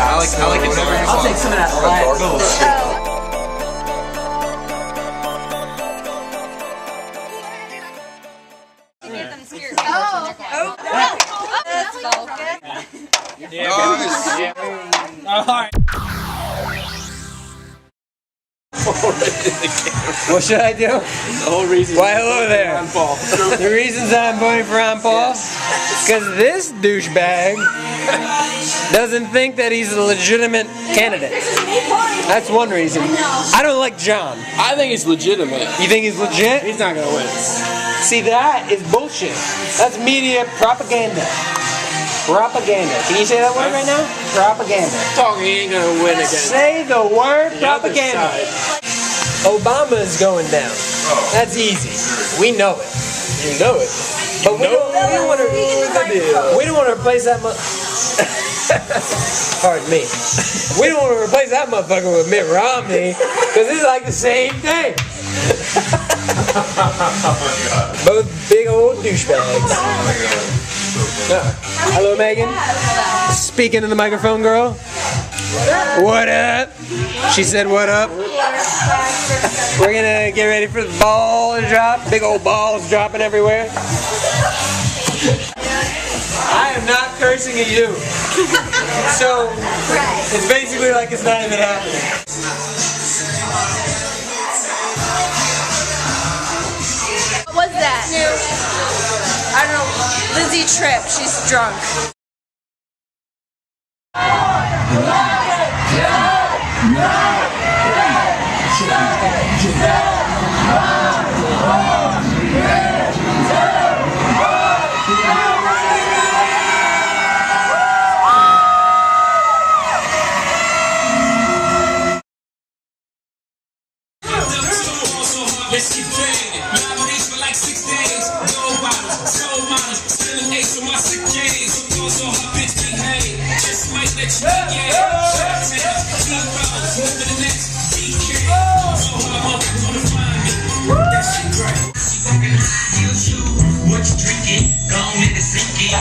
I like it. I'll take some of that light bullshit. What should I do? The whole reason. Why, hello there. The reasons I'm voting for Ron Paul is because this douchebag doesn't think that he's a legitimate candidate. That's one reason. I don't like John. I think it's legitimate. You think he's legit? He's not gonna win. See, that is bullshit. That's media propaganda. Propaganda. Can you say that word right now? Propaganda. Talking, he ain't gonna win again. Say the word propaganda. Obama is going down. That's easy. We know it. You know it. But we don't want to replace that Pardon me. We don't want to replace that motherfucker with Mitt Romney because it's like the same thing. Both big old douchebags. Hello, Megan. Speaking in the microphone, girl. What up? She said, what up? We're gonna get ready for the ball to drop. Big old balls dropping everywhere. I am not cursing at you. So, it's basically like it's not even happening. What was that? I don't know. Lizzie Tripp. She's drunk. Let's keep playing. Nowadays for like 6 days. Gold bottles, soul models, still an ace on my sick days. So her bitch behave. Just might let you get shots at T-Rose. To the next DK. So her mother gonna find me. That shit great. Fucking high heel shoe. What you drinking? Gone in the sinking.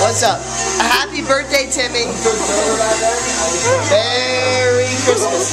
What's up? Happy birthday, Timmy. Merry Christmas.